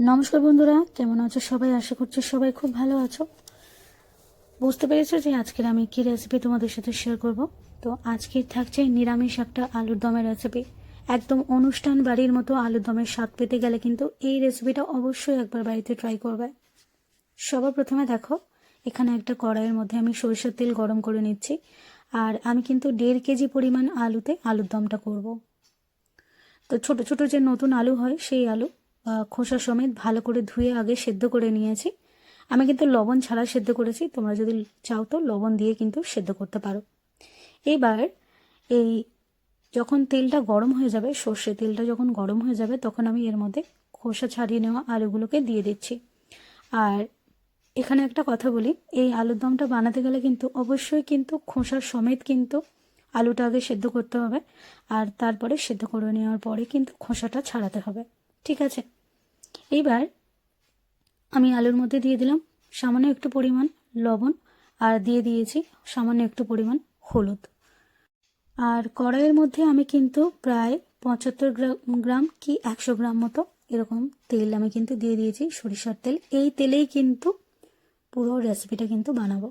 নমস্কার বন্ধুরা, কেমন আছো সবাই? আশা করছি সবাই খুব ভালো আছো। বুঝতে পেরেছো যে আজকের আমি কি রেসিপি তোমাদের সাথে শেয়ার করব। তো আজকে থাকছে নিরামিষ একটা আলুর দমের রেসিপি। একদম অনুষ্ঠান বাড়ির মতো আলুর দমের স্বাদ পেতে গেলে কিন্তু এই রেসিপিটা অবশ্যই একবার বাড়িতে ট্রাই করবে। সবার প্রথমে দেখো, এখানে একটা কড়াইয়ের মধ্যে আমি সরিষার তেল গরম করে নিচ্ছি। আর আমি কিন্তু 1.5 কেজি পরিমাণ আলুতে আলুর দমটা করব। তো ছোট ছোট যে নতুন আলু হয় সেই আলু খোসা সমেত ভালো করে ধুয়ে আগে সেদ্ধ করে নিয়েছি। আমি কিন্তু লবণ ছাড়া সেদ্ধ করেছি, তোমরা যদি চাও তো লবণ দিয়ে কিন্তু সেদ্ধ করতে পারো। এবার এই যখন তেলটা গরম হয়ে যাবে, সর্ষে তেলটা যখন গরম হয়ে যাবে, তখন আমি এর মধ্যে খোসা ছাড়িয়ে নেওয়া আলুগুলোকে দিয়ে দিচ্ছি। আর এখানে একটা কথা বলি, এই আলুর দমটা বানাতে গেলে কিন্তু অবশ্যই কিন্তু খোসা সমেত কিন্তু আলুটা আগে সেদ্ধ করতে হবে, আর তারপরে সেদ্ধ করে নেওয়ার পরে কিন্তু খোসাটা ছাড়াতে হবে। ঠিক আছে, এইবার আমি আলুর মধ্যে দিয়ে দিলাম সামান্য একটু পরিমাণ লবণ, আর দিয়ে দিয়েছি সামান্য একটু পরিমাণ হলুদ। আর কড়াইয়ের মধ্যে আমি কিন্তু প্রায় 75 গ্রাম কি 100 গ্রাম মতো এরকম তেল আমি কিন্তু দিয়ে দিয়েছি, সরিষার তেল। এই তেলেই কিন্তু পুরো রেসিপিটা কিন্তু বানাবো।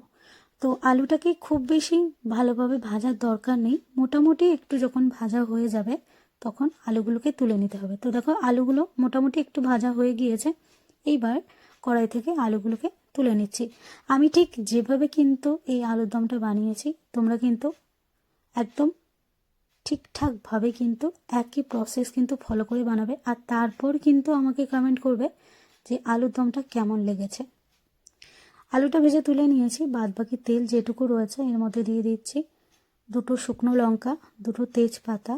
তো আলুটাকে খুব বেশি ভালোভাবে ভাজার দরকার নেই, মোটামুটি একটু যখন ভাজা হয়ে যাবে তখন আলুগুলোকে তুলে নিতে হবে। তো দেখো, আলুগুলো মোটামুটি একটু ভাজা হয়ে গিয়েছে। এইবার কড়াই থেকে আলুগুলোকে তুলে নিচ্ছি। আমি ঠিক যেভাবে কিন্তু এই আলুর দমটা বানিয়েছি, তোমরা কিন্তু একদম ঠিকঠাকভাবে কিন্তু একই প্রসেস কিন্তু ফলো করে বানাবে, আর তারপর কিন্তু আমাকে কমেন্ট করবে যে আলুর দমটা কেমন লেগেছে। আলুটা ভেজে তুলে নিয়েছি, বাদ বাকি তেল যেটুকু রয়েছে এর মধ্যে দিয়ে দিচ্ছি 2টো শুকনো লঙ্কা, 2টো তেজপাতা,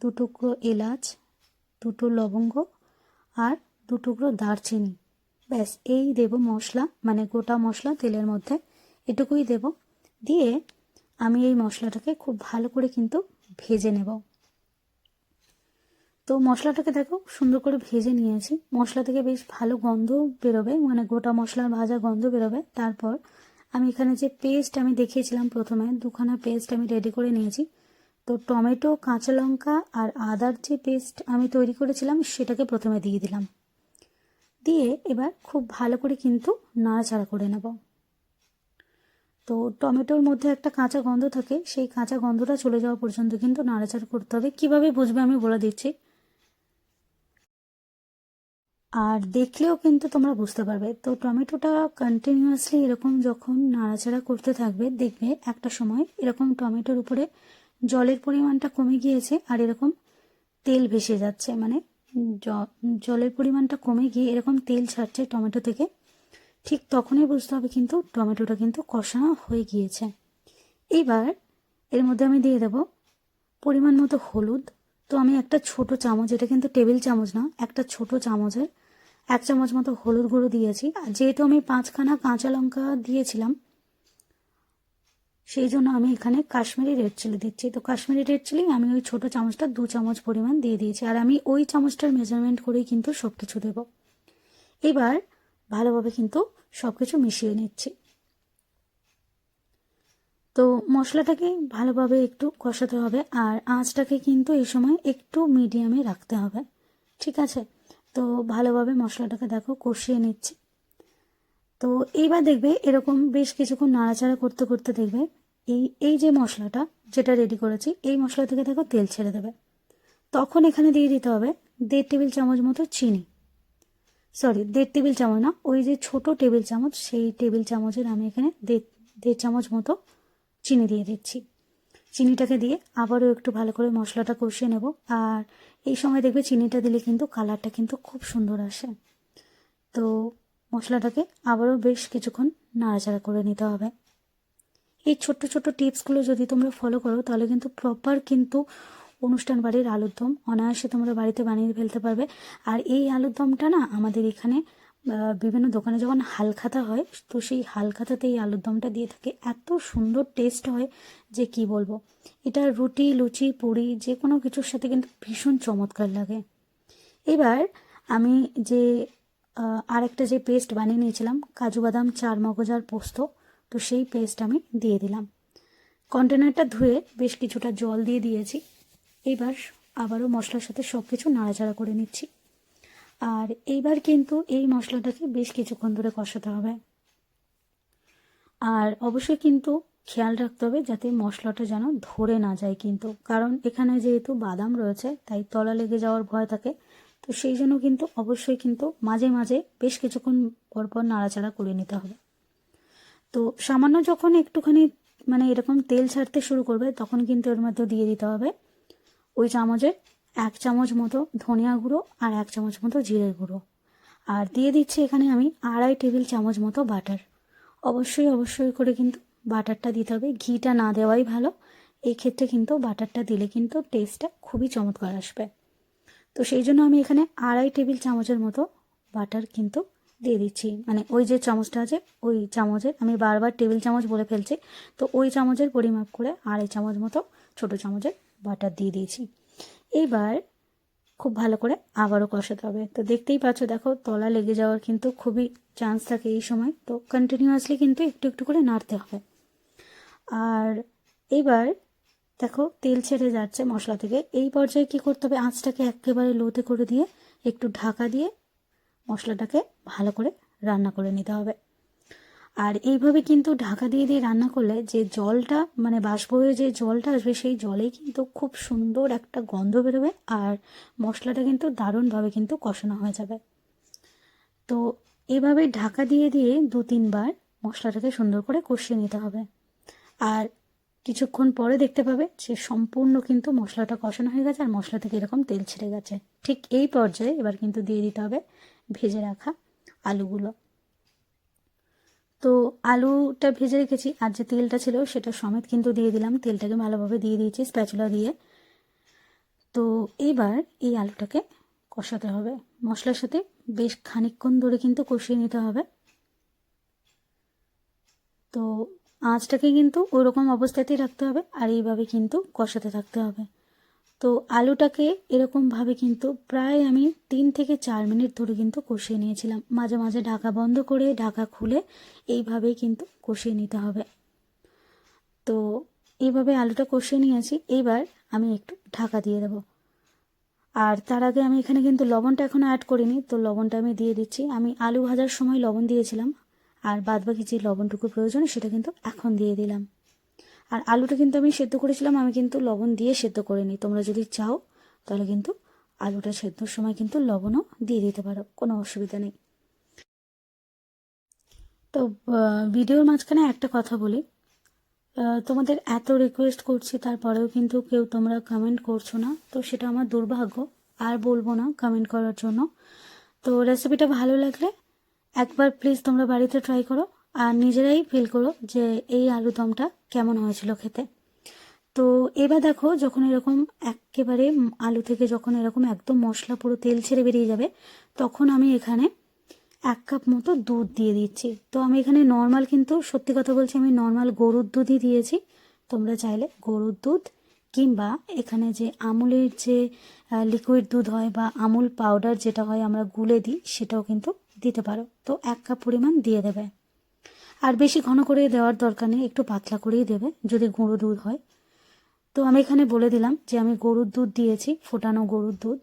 2 টুকরো এলাচ, 2টো লবঙ্গ, আর 2 টুকরো দারচিনি। ব্যাস, এই দেব মশলা, মানে গোটা মশলা তেলের মধ্যে এটুকুই দেব। দিয়ে আমি এই মশলাটাকে খুব ভালো করে কিন্তু ভেজে নেব। তো মশলাটাকে দেখো সুন্দর করে ভেজে নিয়েছি, মশলা থেকে বেশ ভালো গন্ধ বেরোবে, মানে গোটা মশলার ভাজা গন্ধ বেরোবে। তারপর আমি এখানে যে পেস্ট আমি দেখিয়েছিলাম প্রথমে, 2খানা পেস্ট আমি রেডি করে নিয়েছি। তো টমেটো, কাঁচা লঙ্কা আর আদার যে পেস্ট আমি তৈরি করেছিলাম সেটাকে প্রথমে দিয়ে দিলাম। দিয়ে এবার খুব ভালো করে কিন্তু নাড়াচাড়া করে নেব। তো টমেটোর মধ্যে একটা কাঁচা গন্ধ থাকে, সেই কাঁচা গন্ধটা চলে যাওয়া পর্যন্ত কিন্তু নাড়াচাড়া করতে হবে। কিভাবে বুঝবে আমি বলে দিচ্ছি, আর দেখলেও কিন্তু তোমরা বুঝতে পারবে। তো টমেটোটা কন্টিনিউয়াসলি এরকম যখন নাড়াচাড়া করতে থাকবে, দেখবে একটা সময় এরকম টমেটোর উপরে জলের পরিমাণটা কমে গিয়েছে আর এরকম তেল ভেসে যাচ্ছে, মানে জলের পরিমাণটা কমে গিয়ে এরকম তেল ছাড়ছে টমেটো থেকে। ঠিক তখনই বুঝতে হবে কিন্তু টমেটোটা কিন্তু কষানো হয়ে গিয়েছে। এইবার এর মধ্যে আমি দিয়ে দেব পরিমাণ মতো হলুদ। তো আমি একটা ছোট চামচ, এটা কিন্তু টেবিল চামচ না, একটা ছোট চামচের 1 চামচ মতো হলুদ গুঁড়ো দিয়েছি। আর যেহেতু আমি 5খানা কাঁচা লঙ্কা দিয়েছিলাম, সেই জন্য আমি এখানে কাশ্মীরি রেড চিলি দিচ্ছি। তো কাশ্মীরি রেড চিলি আমি ওই ছোট চামচটা 2 চামচ পরিমাণ দিয়ে দিয়েছি, আর আমি ওই চামচটার মেজারমেন্ট করেই কিন্তু সব কিছু দেব। এবার ভালোভাবে কিন্তু সব কিছু মিশিয়ে নিচ্ছি। তো মশলাটাকে ভালোভাবে একটু কষাতে হবে, আর আঁচটাকে কিন্তু এই সময় একটু মিডিয়ামে রাখতে হবে। ঠিক আছে, তো ভালোভাবে মশলাটাকে দেখো কষিয়ে নিচ্ছি। তো এইবার দেখবে এরকম বেশ কিছুক্ষণ নাড়াচাড়া করতে করতে দেখবে এই এই যে মশলাটা যেটা রেডি করেছি, এই মশলা থেকে দেখো তেল ছেড়ে দেবে। তখন এখানে দিয়ে দিতে হবে 1.5 টেবিল চামচ মতো চিনি। সরি, 1.5 টেবিল চামচ না, ওই যে ছোট টেবিল চামচ, সেই টেবিল চামচের আমি এখানে 1.5 চামচ মতো চিনি দিয়ে দিচ্ছি। চিনিটাকে দিয়ে আবারও একটু ভালো করে মশলাটা কষিয়ে নেব। আর এই সময় দেখবে চিনিটা দিলে কিন্তু কালারটা কিন্তু খুব সুন্দর আসে। তো মশলাটাকে আবারও বেশ কিছুক্ষণ নাড়াচাড়া করে নিতে হবে। এই ছোট্ট ছোট্ট টিপসগুলো যদি তোমরা ফলো করো, তাহলে কিন্তু প্রপার কিন্তু অনুষ্ঠান বাড়ির আলুর দম অনায়াসে তোমরা বাড়িতে বানিয়ে ফেলতে পারবে। আর এই আলুর দমটা না আমাদের এখানে বিভিন্ন দোকানে যখন হালখাতা হয়, তো সেই হালখাতাতে এই আলুর দমটা দিয়ে থাকে, এত সুন্দর টেস্ট হয় যে কি বলবো। এটা রুটি, লুচি, পুরি যে কোনো কিছুর সাথে কিন্তু ভীষণ চমৎকার লাগে। এবার আমি যে আরেকটা যে পেস্ট বানিয়ে নিয়েছিলাম, কাজু বাদাম, চার মগজ আর পোস্ত, তো সেই পেস্ট আমি দিয়ে দিলাম। কন্টেনারটা ধুয়ে বেশ কিছুটা জল দিয়ে দিয়েছি। এবার আবারও মশলার সাথে সব কিছু নাড়াচাড়া করে নিচ্ছি। আর এইবার কিন্তু এই মশলাটাকে বেশ কিছুক্ষণ ধরে কষাতে হবে। আর অবশ্যই কিন্তু খেয়াল রাখতে হবে যাতে মশলাটা যেন ধরে না যায়, কিন্তু কারণ এখানে যেহেতু বাদাম রয়েছে তাই তলা লেগে যাওয়ার ভয় থাকে। তো সেই জন্য কিন্তু অবশ্যই কিন্তু মাঝে মাঝে বেশ কিছুক্ষণ পরপর নাড়াচাড়া করে নিতে হবে। তো সামান্য যখন একটুখানি মানে এরকম তেল ছাড়তে শুরু করবে তখন কিন্তু এর মধ্যে দিয়ে দিতে হবে ওই চামচের 1 চামচ মতো ধনিয়া গুঁড়ো আর 1 চামচ মতো জিরের গুঁড়ো। আর দিয়ে দিচ্ছি এখানে আমি 2.5 টেবিল চামচ মতো বাটার। অবশ্যই করে কিন্তু বাটারটা দিতে হবে, ঘিটা না দেওয়াই ভালো। এই ক্ষেত্রে কিন্তু বাটারটা দিলে কিন্তু টেস্টটা খুবই চমৎকার আসবে। তো সেই জন্য আমি এখানে 2.5 টেবিল চামচের মতো বাটার কিন্তু দিয়ে দিচ্ছি। মানে ওই যে চামচটা আছে ওই চামচের, আমি বারবার টেবিল চামচ বলে ফেলছি, তো ওই চামচের পরিমাপ করে 2.5 চামচ মতো ছোটো চামচের বাটার দিয়ে দিয়েছি। এইবার খুব ভালো করে আবারও কষাতে হবে। তো দেখতেই পাচ্ছ, দেখো তলা লেগে যাওয়ার কিন্তু খুবই চান্স থাকে এই সময়, তো কন্টিনিউয়াসলি কিন্তু একটু একটু করে নাড়তে হবে। আর এইবার দেখো তেল ছেড়ে যাচ্ছে মশলা থেকে। এই পর্যায়ে কি করতে হবে, আঁচটাকে একেবারে লোতে করে দিয়ে একটু ঢাকা দিয়ে মশলাটাকে ভালো করে রান্না করে নিতে হবে। আর এইভাবে কিন্তু ঢাকা দিয়ে দিয়ে রান্না করলে যে জলটা মানে বাষ্প হয়ে যে জলটা আসবে সেই জলেই কিন্তু খুব সুন্দর একটা গন্ধ বেরোবে আর মশলাটা কিন্তু দারুণভাবে কিন্তু কষানো হয়ে যাবে। তো এভাবে ঢাকা দিয়ে দিয়ে 2-3 বার মশলাটাকে সুন্দর করে কষিয়ে নিতে হবে। আর কিছুক্ষণ পরে দেখতে পাবে যে সম্পূর্ণ কিন্তু মশলাটা কষানো হয়ে গেছে আর মশলা থেকে এরকম তেল ছেড়ে গেছে। ঠিক এই পর্যায়ে এবার কিন্তু দিয়ে দিতে হবে ভেজে রাখা আলুগুলো। তো আলুটা ভেজে রেখেছি আর যে তেলটা ছিল সেটা সমেত কিন্তু দিয়ে দিলাম, তেলটাকে ভালোভাবে দিয়ে দিয়েছি স্প্যাচুলা দিয়ে। তো এইবার এই আলুটাকে কষাতে হবে মশলার সাথে, বেশ খানিকক্ষণ ধরে কিন্তু কষিয়ে নিতে হবে। তো আঁচটাকে কিন্তু ওরকম অবস্থাতেই রাখতে হবে আর এইভাবে কিন্তু কষাতে থাকতে হবে। তো আলুটাকে এরকমভাবে কিন্তু প্রায় আমি 3 থেকে 4 মিনিট ধরে কিন্তু কষিয়ে নিয়েছিলাম, মাঝে মাঝে ঢাকা বন্ধ করে ঢাকা খুলে এইভাবেই কিন্তু কষিয়ে নিতে হবে। তো এইভাবে আলুটা কষিয়ে নিয়েছি, এইবার আমি একটু ঢাকা দিয়ে দেবো। আর তার আগে আমি এখানে কিন্তু লবণটা এখনও অ্যাড করিনি, তো লবণটা আমি দিয়ে দিচ্ছি। আমি আলু ভাজার সময় লবণ দিয়েছিলাম আর বাদবাকি যে লবণটুকু প্রয়োজন সেটা কিন্তু এখন দিয়ে দিলাম। আর আলুটা কিন্তু আমি সেদ্ধ করেছিলাম, আমি কিন্তু লবণ দিয়ে সেদ্ধ করিনি। তোমরা যদি চাও তাহলে কিন্তু আলুটা সেদ্ধর সময় কিন্তু লবণও দিয়ে দিতে পারো, কোনো অসুবিধা নেই। তো ভিডিওর মাঝখানে একটা কথা বলি, তোমাদের এত রিকোয়েস্ট করছি তারপরেও কিন্তু কেউ তোমরা কমেন্ট করছো না, তো সেটা আমার দুর্ভাগ্য। আর বলবো না কমেন্ট করার জন্য। তো রেসিপিটা ভালো লাগলে একবার প্লিজ তোমরা বাড়িতে ট্রাই করো আর নিজেরাই ফিল করো যে এই আলুদমটা কেমন হয়েছিল খেতে। তো এবার দেখো যখন এরকম একেবারে আলু থেকে যখন এরকম একদম মশলা পুরো তেল ছেড়ে বেরিয়ে যাবে তখন আমি এখানে 1 কাপ মতো দুধ দিয়ে দিচ্ছি। তো আমি এখানে নর্মাল, কিন্তু সত্যি কথা বলছি আমি নর্মাল গরুর দুধই দিয়েছি। তোমরা চাইলে গরুর দুধ কিংবা এখানে যে আমুলের যে লিকুইড দুধ হয় বা আমুল পাউডার যেটা হয় আমরা গুলে দিই সেটাও কিন্তু দিতে পারো। তো 1 কাপ পরিমাণ দিয়ে দেবে। আর বেশি ঘন করে দেওয়ার দরকার নেই, একটু পাতলা করেই দেবে যদি গুঁড়ো দুধ হয়। তো আমি এখানে বলে দিলাম যে আমি গরুর দুধ দিয়েছি, ফোটানো গরুর দুধ।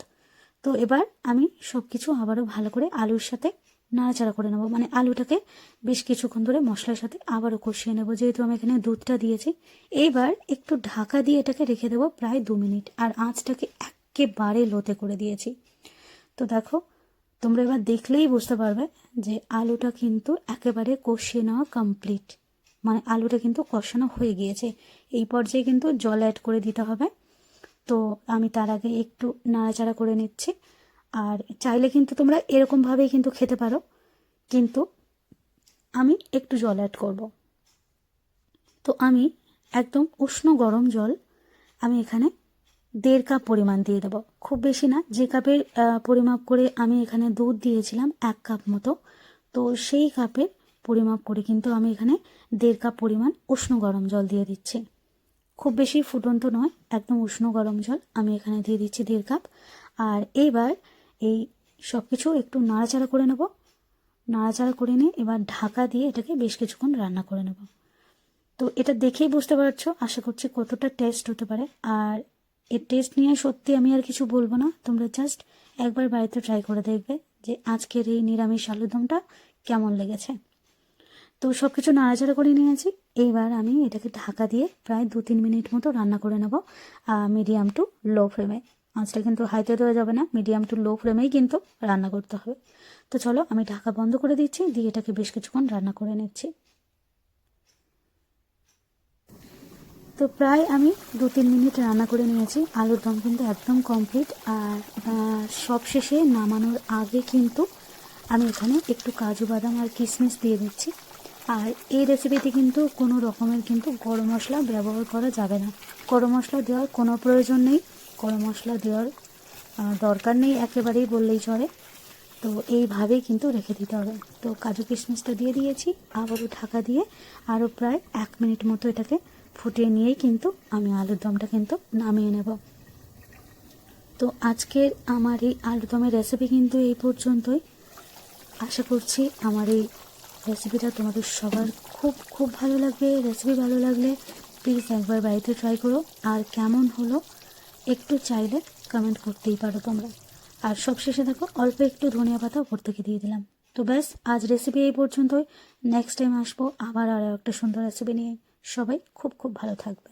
তো এবার আমি সব কিছু আবারও ভালো করে আলুর সাথে নাড়াচাড়া করে নেবো, মানে আলুটাকে বেশ কিছুক্ষণ ধরে মশলার সাথে আবারও কষিয়ে নেবো, যেহেতু আমি এখানে দুধটা দিয়েছি। এইবার একটু ঢাকা দিয়ে এটাকে রেখে দেবো প্রায় 2 মিনিট আর আঁচটাকে একেবারে লোতে করে দিয়েছি। তো দেখো তোমরা এবার দেখলেই বুঝতে পারবে যে আলুটা কিন্তু একেবারে কষিয়ে নেওয়া কমপ্লিট, মানে আলুটা কিন্তু কষানো হয়ে গিয়েছে। এই পর্যায়ে কিন্তু জল অ্যাড করে দিতে হবে। তো আমি তার আগে একটু নাড়াচাড়া করে নিচ্ছি। আর চাইলে কিন্তু তোমরা এরকমভাবেই কিন্তু খেতে পারো, কিন্তু আমি একটু জল অ্যাড করব। তো আমি একদম উষ্ণ গরম জল আমি এখানে 1.5 কাপ পরিমাণ দিয়ে দেবো, খুব বেশি না। যে কাপের পরিমাপ করে আমি এখানে দুধ দিয়েছিলাম 1 কাপ মতো, তো সেই কাপের পরিমাপ করে কিন্তু আমি এখানে 1.5 কাপ পরিমাণ উষ্ণ গরম জল দিয়ে দিচ্ছি। খুব বেশি ফুটন্ত নয়, একদম উষ্ণ গরম জল আমি এখানে দিয়ে দিচ্ছি 1.5 কাপ। আর এইবার এই সব কিছু একটু নাড়াচাড়া করে নেব। নাড়াচাড়া করে নিয়ে এবার ঢাকা দিয়ে এটাকে বেশ কিছুক্ষণ রান্না করে নেব। তো এটা দেখেই বুঝতে পারছো আশা করছি কতটা টেস্ট হতে পারে। আর এর টেস্ট নিয়ে সত্যি আমি আর কিছু বলবো না, তোমরা জাস্ট একবার বাড়িতে ট্রাই করে দেখবে যে আজকের এই নিরামিষ আলুর দমটা কেমন লেগেছে। তো সব কিছু নাড়াচাড়া করে নিয়েছি। এইবার আমি এটাকে ঢাকা দিয়ে প্রায় 2-3 মিনিট মতো রান্না করে নেব মিডিয়াম টু লো ফ্লেমে। আঁচটা কিন্তু হাইতে দেওয়া যাবে না, মিডিয়াম টু লো ফ্লেমেই কিন্তু রান্না করতে হবে। তো চলো আমি ঢাকা বন্ধ করে দিচ্ছি, দিয়ে এটাকে বেশ কিছুক্ষণ রান্না করে নিচ্ছি। তো প্রায় আমি 2-3 মিনিট রান্না করে নিয়েছি। আলুর দম কিন্তু একদম কমপ্লিট। আর সব শেষে নামানোর আগে কিন্তু আমি এখানে একটু কাজু বাদাম আর কিশমিশ দিয়ে দিচ্ছি। আর এই রেসিপিতে কিন্তু কোনো রকমের কিন্তু গরম মশলা ব্যবহার করা যাবে না। গরম মশলা দেওয়ার কোনো প্রয়োজন নেই, গরম মশলা দেওয়ার দরকার নেই একেবারেই বললেই চলে। তো এইভাবেই কিন্তু রেখে দিতে হবে। তো কাজু কিশমিশটা দিয়ে দিয়েছি, আবারও ঢাকা দিয়ে আরও প্রায় 1 মিনিট মতো এটাকে ফুটিয়ে নিয়েই কিন্তু আমি আলুর দমটা কিন্তু নামিয়ে নেব। তো আজকের আমার এই আলুর দমের রেসিপি কিন্তু এই পর্যন্তই। আশা করছি আমার এই রেসিপিটা তোমাদের সবার খুব খুব ভালো লাগবে। রেসিপি ভালো লাগলে প্লিজ একবার বাড়িতে ট্রাই করো। আর কেমন হলো একটু চাইলে কমেন্ট করতেই পারো তোমরা। আর সবশেষে দেখো অল্প একটু ধনিয়া পাতা উপর থেকে দিয়ে দিলাম। তো ব্যাস, আজ রেসিপি এই পর্যন্তই। নেক্সট টাইম আসবো আবার আরও একটা সুন্দর রেসিপি নিয়ে। সবাই খুব খুব ভালো থাকবে।